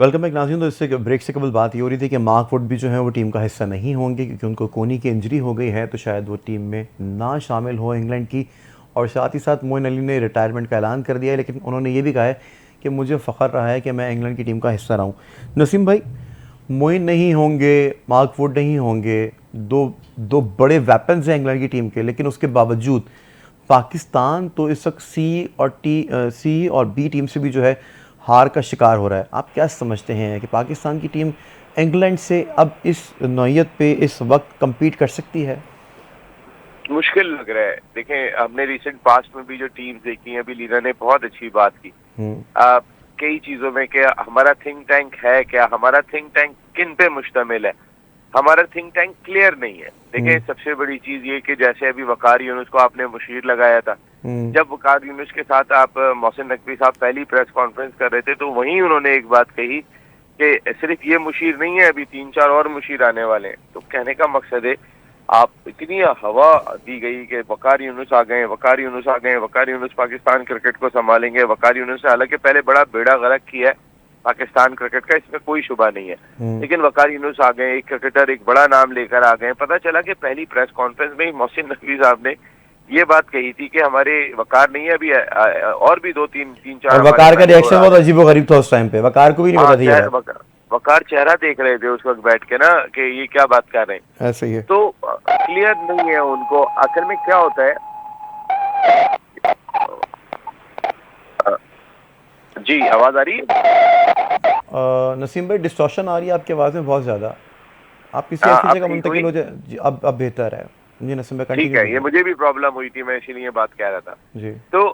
Welcome back नाज़रीन। तो इससे ब्रेक से कबल बात ये हो रही थी कि मार्क वुड भी जो है वो टीम का हिस्सा नहीं होंगे क्योंकि उनको कोनी की इंजरी हो गई है, तो शायद वो टीम में ना शामिल हो इंग्लैंड की। और साथ ही साथ मोइन अली ने रिटायरमेंट का ऐलान कर दिया है, लेकिन उन्होंने ये भी कहा है कि मुझे फ़ख्र रहा है कि मैं इंग्लैंड की टीम का हिस्सा रहा हूँ। नसीम भाई, मोइन नहीं होंगे, मार्क वुड नहीं होंगे, दो दो बड़े वेपन्स हैं इंग्लैंड की टीम के, लेकिन उसके बावजूद पाकिस्तान तो इस वक्त सी और बी टीम से भी जो है हार का शिकार हो रहा है। आप क्या समझते हैं कि पाकिस्तान की टीम इंग्लैंड से अब इस नौइयत पे इस वक्त compete कर सकती है? मुश्किल लग रहा है। देखें, हमने रिसेंट पास्ट में भी जो टीम्स देखी हैं, अभी लीना ने बहुत अच्छी बात की कई चीजों में। क्या हमारा थिंक टैंक है? क्या हमारा थिंक टैंक किन पे मुश्तमिल है? हमारा थिंक टैंक क्लियर नहीं है। देखें, सबसे बड़ी चीज ये कि जैसे अभी वकार यूनुस को आपने मुशीर लगाया था, जब वकार यूनुस के साथ आप मोहसिन नकवी साहब पहली प्रेस कॉन्फ्रेंस कर रहे थे, तो वहीं उन्होंने एक बात कही कि सिर्फ ये मुशीर नहीं है, अभी 3-4 और मुशीर आने वाले हैं। तो कहने का मकसद है, आप इतनी हवा दी गई कि वकार यूनुस आ गए, वकार यूनुस आ गए, वकार यूनुस पाकिस्तान क्रिकेट को संभालेंगे। वकार यूनुस ने हालांकि पहले बड़ा बेड़ा गर्क किया है पाकिस्तान क्रिकेट का, इसमें कोई शुबा नहीं है, लेकिन वकार यूनुस आ गए, एक क्रिकेटर, एक बड़ा नाम लेकर आ गए। पता चला कि पहली प्रेस कॉन्फ्रेंस में ही मोहसिन नकवी साहब ने ये बात कही थी कि हमारे वकार नहीं है, अभी और भी 2-3-4 और वकार का रिएक्शन बहुत अजीबोगरीब था उस टाइम पे, वकार को भी नहीं पता थी ये बात। वकार चेहरा देख रहे थे उस वक्त बैठ के ना कि ये क्या बात कर रहे हैं। ऐसे ही है। तो क्लियर नहीं है उनको असल में क्या होता है। जी, आवाज आ रही है? नसीम भाई, डिस्टॉर्शन आ रही है आपकी आवाज़ में बहुत ज़्यादा। आप किसी ऐसी जगह मुंतकिल हो जाए जी, अब बेहतर है जी। नसीम भाई ठीक कंटिन्यू है, ये मुझे भी प्रॉब्लम हुई थी, मैं इसीलिए बात कह रहा था जी। तो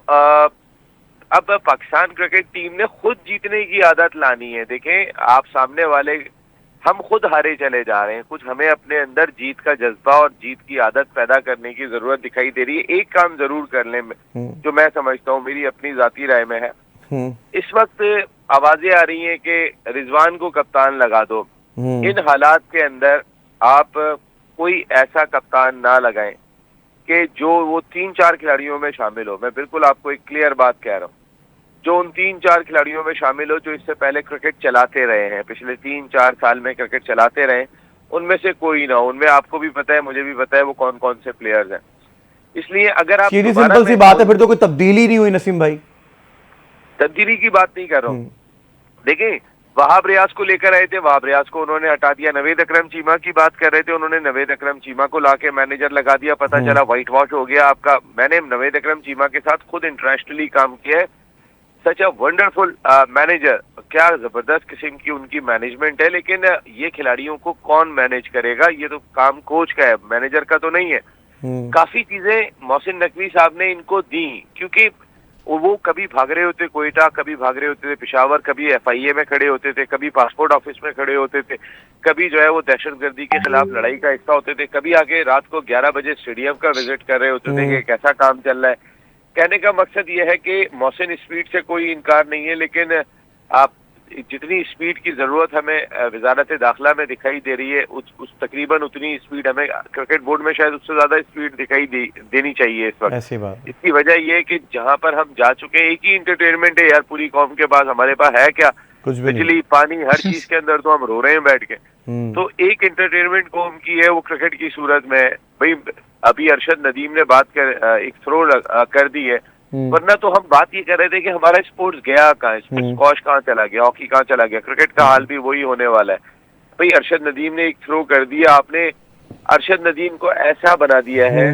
अब पाकिस्तान क्रिकेट टीम ने खुद जीतने की आदत लानी है। देखें, आप सामने वाले, हम खुद हारे चले जा रहे हैं, कुछ हमें अपने अंदर जीत का जज्बा और जीत की आदत पैदा करने की जरूरत दिखाई दे रही है। एक काम जरूर कर लें जो मैं समझता हूँ, मेरी अपनी जाती राय में है। इस वक्त आवाजें आ रही हैं कि रिजवान को कप्तान लगा दो। इन हालात के अंदर आप कोई ऐसा कप्तान ना लगाएं कि जो वो 3-4 खिलाड़ियों में शामिल हो। मैं बिल्कुल आपको एक क्लियर बात कह रहा हूँ, जो उन 3-4 खिलाड़ियों में शामिल हो जो इससे पहले क्रिकेट चलाते रहे हैं, पिछले 3-4 साल में क्रिकेट चलाते रहे, उनमें से कोई ना हो। उनमें आपको भी पता है, मुझे भी पता है वो कौन कौन से प्लेयर्स हैं। इसलिए अगर आप सीधी सिंपल सी बात है, फिर तो कोई तब्दीली नहीं हुई नसीम भाई। तब्दीली की बात नहीं कर रहा हूँ। देखिए, वहाब रियाज को लेकर आए थे, वहाब रियाज को उन्होंने हटा दिया। नवेद अकरम चीमा की बात कर रहे थे, उन्होंने नवेद अकरम चीमा को लाके मैनेजर लगा दिया। पता चला व्हाइट वॉश हो गया आपका। मैंने नवेद अकरम चीमा के साथ खुद इंटरनेशनली काम किया है। सच अ वंडरफुल मैनेजर, क्या जबरदस्त किस्म की उनकी मैनेजमेंट है। लेकिन ये खिलाड़ियों को कौन मैनेज करेगा? ये तो काम कोच का है, मैनेजर का तो नहीं है। काफी चीजें मोहसिन नकवी साहब ने इनको दी, क्योंकि वो कभी भाग रहे होते कोयटा, कभी भाग रहे होते थे पिशावर, कभी FIA में खड़े होते थे, कभी पासपोर्ट ऑफिस में खड़े होते थे, कभी जो है वो दहशतगर्दी के खिलाफ लड़ाई का हिस्सा होते थे, कभी आके रात को 11 बजे स्टेडियम का विजिट कर रहे होते थे कि कैसा काम चल रहा है। कहने का मकसद ये है कि मोहसिन स्पीड से कोई इनकार नहीं है, लेकिन आप जितनी स्पीड की जरूरत हमें वजारत दाखिला में दिखाई दे रही है, उस तकरीबन उतनी स्पीड हमें क्रिकेट बोर्ड में शायद उससे ज्यादा स्पीड दिखाई देनी चाहिए इस वक्त। ऐसी बात। इसकी वजह यह है कि जहां पर हम जा चुके हैं, एक ही इंटरटेनमेंट है यार पूरी कौम के पास, हमारे पास है क्या? कुछ भी बिजली, पानी, हर चीज के अंदर तो हम रो रहे हैं बैठ के। तो एक इंटरटेनमेंट कौम की है, वो क्रिकेट की सूरत में है। भाई, अभी अरशद नदीम ने बात कर एक थ्रो कर दी है, वरना तो हम बात ये कर रहे थे कि हमारा स्पोर्ट्स गया कहाँ, स्क्वॉश कहाँ चला गया, हॉकी कहाँ चला गया। क्रिकेट का हाल भी वही होने वाला है। भाई, अरशद नदीम ने एक थ्रो कर दिया, आपने अरशद नदीम को ऐसा बना दिया है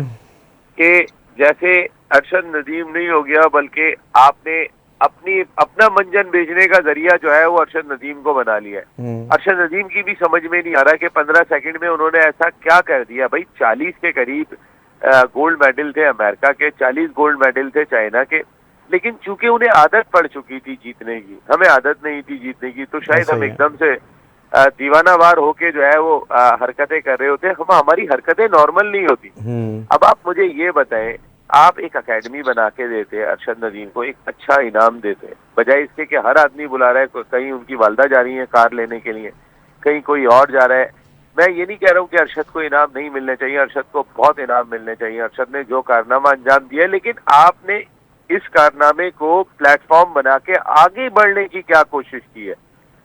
कि जैसे अरशद नदीम नहीं हो गया, बल्कि आपने अपना मंजन बेचने का जरिया जो है वो अरशद नदीम को बना लिया है। अरशद नदीम की भी समझ में नहीं आ रहा कि 15 सेकंड में उन्होंने ऐसा क्या कर दिया। भाई, 40 के करीब गोल्ड मेडल थे अमेरिका के, 40 गोल्ड मेडल थे चाइना के, लेकिन चूंकि उन्हें आदत पड़ चुकी थी जीतने की, हमें आदत नहीं थी जीतने की, तो शायद हम एकदम से दीवानावार होके जो है वो हरकतें कर रहे होते। हमारी हरकतें नॉर्मल नहीं होती। अब आप मुझे ये बताएं, आप एक एकेडमी बना के देते अरशद नदीम को, एक अच्छा इनाम देते, बजाय इसके कि हर आदमी बुला रहा है, कहीं उनकी वालदा जा रही है कार लेने के लिए, कहीं कोई और जा रहा है। मैं ये नहीं कह रहा हूँ कि अरशद को इनाम नहीं मिलने चाहिए, अरशद को बहुत इनाम मिलने चाहिए। अरशद ने जो कारनामा अंजाम दिया है, लेकिन आपने इस कारनामे को प्लेटफॉर्म बना के आगे बढ़ने की क्या कोशिश की है?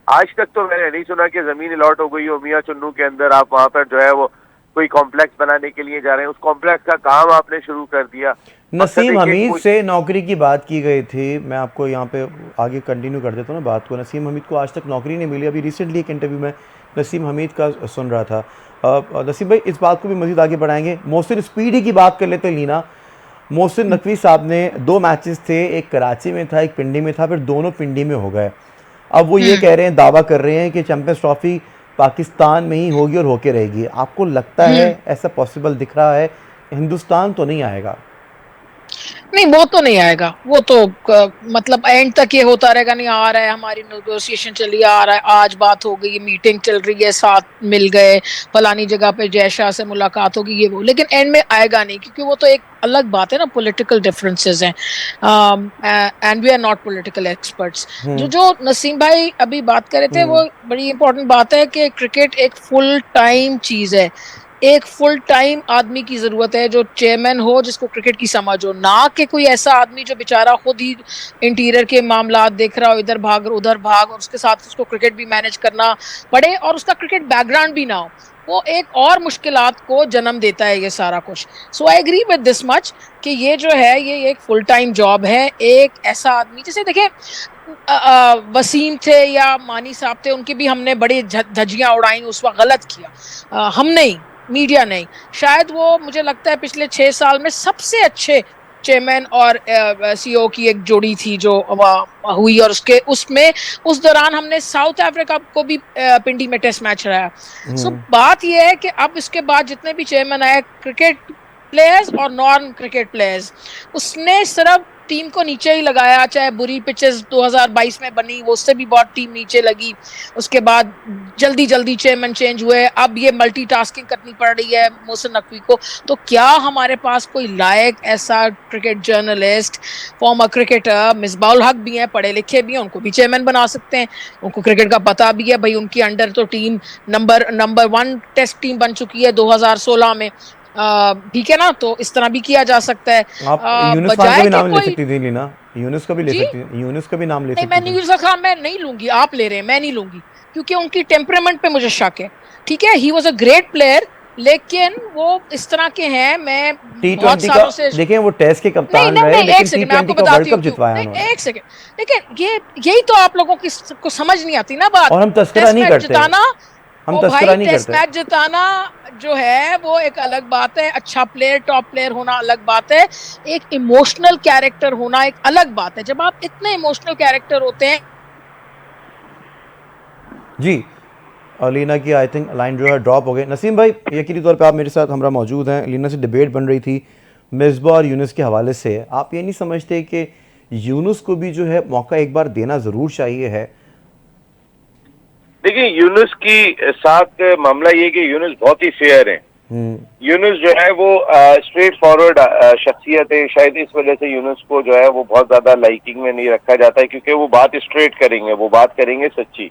आज तक तो मैंने नहीं सुना कि जमीन अलॉट हो गई हो मियां चुन्नू के अंदर, आप वहां पर जो है वो कोई कॉम्प्लेक्स बनाने के लिए जा रहे हैं, उस कॉम्प्लेक्स का काम आपने शुरू कर दिया। नसीम हमीद से नौकरी की बात की गई थी, मैं आपको यहाँ पे आगे कंटिन्यू कर देता हूँ ना बात को। नसीम हमीद को आज तक नौकरी नहीं मिली। अभी रिसेंटली एक इंटरव्यू में नसीम हमीद का सुन रहा था। नसीम भाई, इस बात को भी मज़ीद आगे बढ़ाएंगे। मोहसिन स्पीडी की बात कर लेते हैं लीना। मोहसिन नकवी साहब ने 2 मैचेस थे, एक कराची में था, एक पिंडी में था, फिर दोनों पिंडी में हो गए। अब वो ये कह रहे हैं, दावा कर रहे हैं कि चैंपियंस ट्रॉफी पाकिस्तान में ही होगी और होके रहेगी। आपको लगता है ऐसा पॉसिबल दिख रहा है? हिंदुस्तान तो नहीं आएगा? नहीं, वो तो नहीं आएगा। वो तो मतलब एंड तक ये होता रहेगा, नहीं आ रहा है, हमारी नेगोशिएशन चली आ रहा है, आज बात हो गई, मीटिंग चल रही है, साथ मिल गए, फलानी जगह पे जय शाह से मुलाकात होगी, ये वो, लेकिन एंड में आएगा नहीं, क्योंकि वो तो एक अलग बात है ना, पॉलिटिकल डिफरेंसेस हैं, and we are not political experts. जो नसीम भाई अभी बात कर रहे थे, वो बड़ी इंपॉर्टेंट बात है कि क्रिकेट एक फुल टाइम चीज है। एक फुल टाइम आदमी की जरूरत है जो चेयरमैन हो, जिसको क्रिकेट की समझ हो, ना कि कोई ऐसा आदमी जो बेचारा खुद ही इंटीरियर के मामलात देख रहा हो, इधर भाग उधर भाग, और उसके साथ उसको क्रिकेट भी मैनेज करना पड़े और उसका क्रिकेट बैकग्राउंड भी ना हो। वो एक और मुश्किलात को जन्म देता है ये सारा कुछ। So I agree with this much कि ये जो है ये एक फुल टाइम जॉब है। एक ऐसा आदमी, जैसे देखिए वसीम थे या मानी साहब थे, उनकी भी हमने बड़ी धज्जियां उड़ाई, उस वक्त गलत किया, हम नहीं, मीडिया नहीं। शायद वो, मुझे लगता है पिछले 6 साल में सबसे अच्छे चेयरमैन और सीईओ की एक जोड़ी थी जो हुई, और उसमें उस दौरान हमने साउथ अफ्रीका को भी पिंडी में टेस्ट मैच रहा। सो बात यह है कि अब इसके बाद जितने भी चेयरमैन आए, क्रिकेट प्लेयर्स और नॉन क्रिकेट प्लेयर्स, उसने सिर्फ टीम को नीचे ही लगाया। चाहे बुरी पिचेस 2022 में बनी, वो उससे भी बहुत टीम नीचे लगी। उसके बाद जल्दी जल्दी चेयरमैन चेंज हुए, अब ये मल्टीटास्किंग करनी पड़ रही है मोहसिन नकवी को। तो क्या हमारे पास कोई लायक ऐसा cricket journalist, farmer cricketer, Misbahul हक भी हैं, पढ़े लिखे भी हैं, उनको भी चेयरमैन बना सकते हैं, उनको क्रिकेट का पता भी है भाई। उनकी अंडर तो टीम नंबर 1 टेस्ट टीम बन चुकी है 2016 में, ठीक है ना। तो इस तरह भी किया जा सकता है। आप यूनुस खान का भी नाम ले सकती थी लीना, यूनुस का भी ले सकती थी, यूनुस का भी नाम ले सकती थी। नहीं, मैं यूनुस खान मैं नहीं लूंगी, आप ले रहे हैं, मैं नहीं लूंगी, क्योंकि उनकी टेम्परामेंट पे मुझे शक है। ठीक है, he was a great player, लेकिन वो इस तरह के हैं। मैं बहुत सालों से देखें, वो टेस्ट के कप्तान रहे, लेकिन T20 का वर्ल्ड कप जितवाया उन्होंने। एक सेकंड, लेकिन यही तो आप लोगों को समझ नहीं आती ना बात। और हम तस्करा नहीं करते, हम तस्करा नहीं करते। टेस्ट मैच जिताना जो है वो एक अलग बात है, अच्छा प्लेयर, टॉप प्लेयर होना अलग बात है, एक इमोशनल कैरेक्टर होना एक अलग बात है। जब आप इतने इमोशनल कैरेक्टर होते हैं। जी, लीना की आई थिंक लाइन जो है ड्रॉप हो गई। नसीम भाई, यकीनी तौर पे आप मेरे साथ हमरा मौजूद हैं। लीना से डिबेट बन रही थी मिसबा और यूनुस के हवाले से। आप ये नहीं समझते कि यूनुस को भी जो है मौका एक बार देना ज़रूर चाहिए है? देखिए, यूनुस की साथ मामला ये कि यूनुस बहुत ही फेयर है। यूनुस जो है वो स्ट्रेट फॉरवर्ड शख्सियत है। शायद इस वजह से यूनुस को जो है वो बहुत ज्यादा लाइकिंग में नहीं रखा जाता है, क्योंकि वो बात स्ट्रेट करेंगे, वो बात करेंगे सच्ची।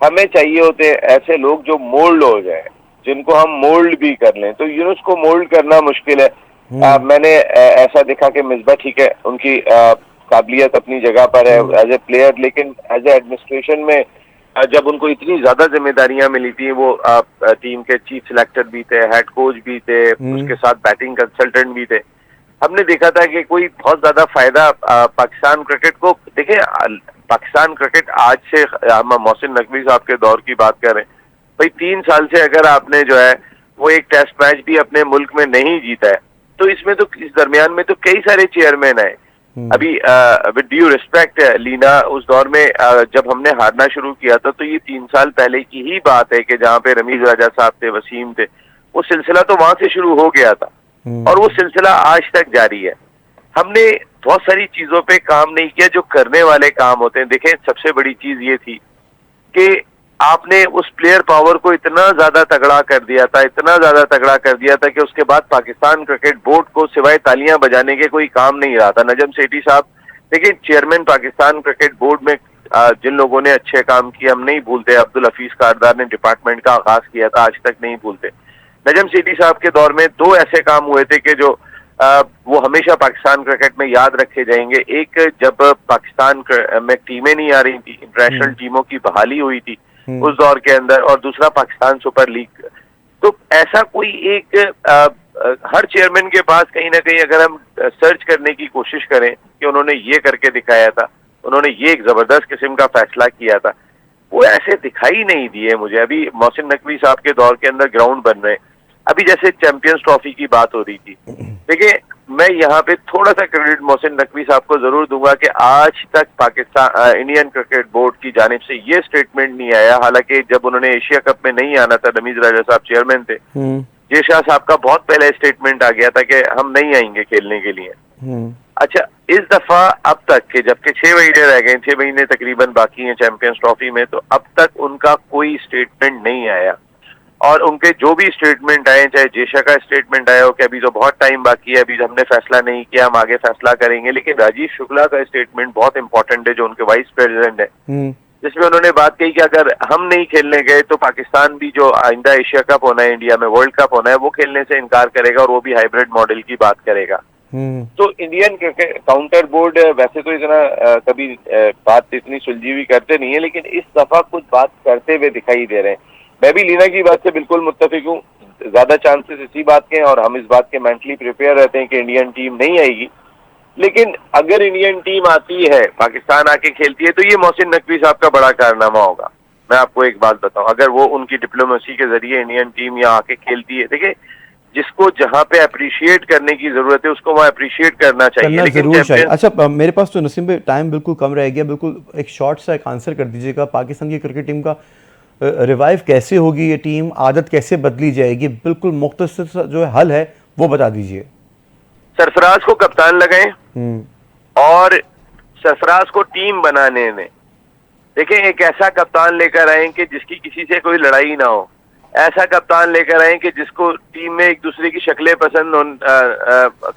हमें चाहिए होते ऐसे लोग जो मोल्ड हो जाए, जिनको हम मोल्ड भी कर लें। तो यूनुस को मोल्ड करना मुश्किल है। मैंने ऐसा देखा कि मिसबा ठीक है, उनकी काबिलियत अपनी जगह पर है एज ए प्लेयर, लेकिन एज ए एडमिनिस्ट्रेशन में जब उनको इतनी ज्यादा जिम्मेदारियां मिली थी, वो टीम के चीफ सिलेक्टर भी थे, हेड कोच भी थे, उसके साथ बैटिंग कंसल्टेंट भी थे। हमने देखा था कि कोई बहुत ज्यादा फायदा पाकिस्तान क्रिकेट को, देखिए पाकिस्तान क्रिकेट आज से, हम मोहसिन नकवी साहब के दौर की बात कर रहे हैं भाई, 3 साल से अगर आपने जो है वो एक टेस्ट मैच भी अपने मुल्क में नहीं जीता है, तो इसमें तो इस दरमियान में तो कई सारे चेयरमैन आए। अभी विद ड्यू रिस्पेक्ट लीना, उस दौर में जब हमने हारना शुरू किया था, तो ये 3 साल पहले की ही बात है कि जहाँ पे रमीज राजा साहब थे, वसीम थे, वो सिलसिला तो वहां से शुरू हो गया था और वो सिलसिला आज तक जारी है। हमने बहुत सारी चीजों पे काम नहीं किया जो करने वाले काम होते हैं। देखें, सबसे बड़ी चीज ये थी कि आपने उस प्लेयर पावर को इतना ज्यादा तगड़ा कर दिया था, इतना ज्यादा तगड़ा कर दिया था कि उसके बाद पाकिस्तान क्रिकेट बोर्ड को सिवाय तालियां बजाने के कोई काम नहीं रहा था। नजम सेठी साहब, देखिए चेयरमैन पाकिस्तान क्रिकेट बोर्ड में जिन लोगों ने अच्छे काम किए हम नहीं भूलते। अब्दुल हफीज कारदार ने डिपार्टमेंट का आगाज किया था, आज तक नहीं भूलते। नजम सेठी साहब के दौर में 2 ऐसे काम हुए थे कि जो वो हमेशा पाकिस्तान क्रिकेट में याद रखे जाएंगे। एक जब पाकिस्तान में टीमें नहीं आ रही थी, इंटरनेशनल टीमों की बहाली हुई थी उस दौर के अंदर, और दूसरा पाकिस्तान सुपर लीग, तो ऐसा कोई एक हर चेयरमैन के पास कहीं ना कहीं अगर हम सर्च करने की कोशिश करें कि उन्होंने ये करके दिखाया था, उन्होंने ये एक जबरदस्त किस्म का फैसला किया था, वो ऐसे दिखाई नहीं दिए मुझे। अभी मोहसिन नकवी साहब के दौर के अंदर ग्राउंड बन रहे हैं, अभी जैसे चैंपियंस ट्रॉफी की बात हो रही थी, देखिए मैं यहाँ पे थोड़ा सा क्रेडिट मोहसिन नकवी साहब को जरूर दूंगा कि आज तक पाकिस्तान इंडियन क्रिकेट बोर्ड की जानिब से ये स्टेटमेंट नहीं आया, हालांकि जब उन्होंने एशिया कप में नहीं आना था, रमीज राजा साहब चेयरमैन थे, जय शाह साहब का बहुत पहले स्टेटमेंट आ गया था कि हम नहीं आएंगे खेलने के लिए। अच्छा, इस दफा अब तक के जबकि 6 महीने रह गए, 6 महीने तकरीबन बाकी हैं चैंपियंस ट्रॉफी में, तो अब तक उनका कोई स्टेटमेंट नहीं आया, और उनके जो भी स्टेटमेंट आए, चाहे जेशा का स्टेटमेंट आया हो कि अभी तो बहुत टाइम बाकी है, अभी हमने फैसला नहीं किया, हम आगे फैसला करेंगे, लेकिन राजीव शुक्ला का स्टेटमेंट बहुत इंपॉर्टेंट है जो उनके वाइस प्रेसिडेंट है, जिसमें उन्होंने बात कही कि अगर हम नहीं खेलने गए तो पाकिस्तान भी जो आइंदा एशिया कप होना है, इंडिया में वर्ल्ड कप होना है, वो खेलने से इनकार करेगा, और वो भी हाइब्रिड मॉडल की बात करेगा। तो इंडियन क्रिकेट काउंटर बोर्ड वैसे तो इतना कभी बात इतनी सुलझी हुई करते नहीं है, लेकिन इस दफा कुछ बात करते हुए दिखाई दे रहे हैं। मैं भी लीना की बात से बिल्कुल मुत्तफिक हूँ, ज्यादा चांसेस इसी बात के हैं, और हम इस बात के मेंटली प्रिपेयर रहते हैं कि इंडियन टीम नहीं आएगी, लेकिन अगर इंडियन टीम आती है, पाकिस्तान आके खेलती है, तो ये मोहसिन नकवी साहब का बड़ा कारनामा होगा। मैं आपको एक बात बताऊं, अगर वो उनकी डिप्लोमेसी के जरिए इंडियन टीम यहाँ आके खेलती है, देखिए जिसको जहाँ पे अप्रिशिएट करने की जरूरत है उसको वहाँ अप्रिशिएट करना चाहिए, लेकिन अच्छा, मेरे पास तो नसीम भाई टाइम बिल्कुल कम रह गया, बिल्कुल एक शॉर्ट सा एक आंसर कर दीजिएगा, पाकिस्तान की क्रिकेट टीम का रिवाइव कैसे होगी, ये टीम आदत कैसे बदली जाएगी, बिल्कुल मुख्तसर जो है हल है वो बता दीजिए। सरफराज को कप्तान लगाएं और सरफराज को टीम बनाने में देखिए एक ऐसा कप्तान लेकर आए कि जिसकी किसी से कोई लड़ाई ना हो, ऐसा कप्तान लेकर आए कि जिसको टीम में एक दूसरे की शक्लें पसंद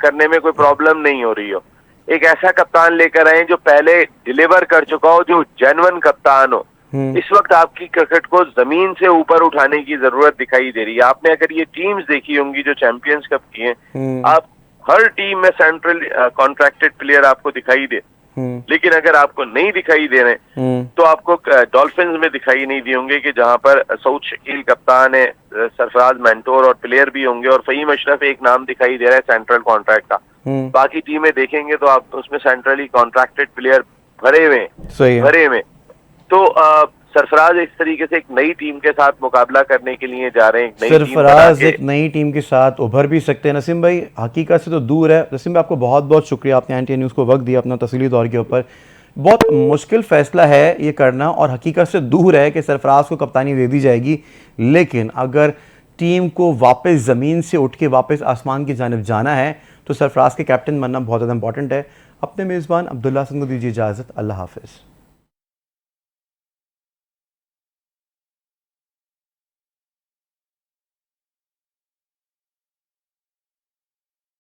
करने में कोई प्रॉब्लम नहीं हो रही हो, एक ऐसा कप्तान लेकर आए जो पहले डिलीवर कर चुका हो, जो जेन्युइन कप्तान हो। इस वक्त आपकी क्रिकेट को जमीन से ऊपर उठाने की जरूरत दिखाई दे रही है। आपने अगर ये टीम्स देखी होंगी जो चैंपियंस कप की हैं, आप हर टीम में सेंट्रल कॉन्ट्रैक्टेड प्लेयर आपको दिखाई दे, लेकिन अगर आपको नहीं दिखाई दे रहे तो आपको डॉल्फिन्स में दिखाई नहीं दिए होंगे कि जहां पर सऊद शकील कप्तान है, सरफराज मेंटोर और प्लेयर भी होंगे, और फहीम अशरफ एक नाम दिखाई दे रहा है सेंट्रल कॉन्ट्रैक्ट का। बाकी टीमें देखेंगे तो आप उसमें सेंट्रली कॉन्ट्रैक्टेड प्लेयर भरे हुए। तो सरफराज इस तरीके से एक नई टीम के साथ मुकाबला करने के लिए जा रहे हैं। सरफराज एक नई टीम के साथ उभर भी सकते हैं। नसीम भाई हकीकत से तो दूर है। नसीम भाई आपको बहुत बहुत शुक्रिया, आपने एनटीए न्यूज़ को वक्त दिया अपना तफसीली दौर के ऊपर। बहुत मुश्किल फैसला है ये करना और हकीकत से दूर है कि सरफराज को कप्तानी दे दी जाएगी, लेकिन अगर टीम को वापस ज़मीन से उठ के वापस आसमान की जानिब जाना है तो सरफराज के कैप्टन बनना बहुत ज़्यादा इंपॉर्टेंट है। अपने मेज़बान अब्दुल्ला हसन को दीजिए इजाज़त। अल्लाह हाफ़िज़।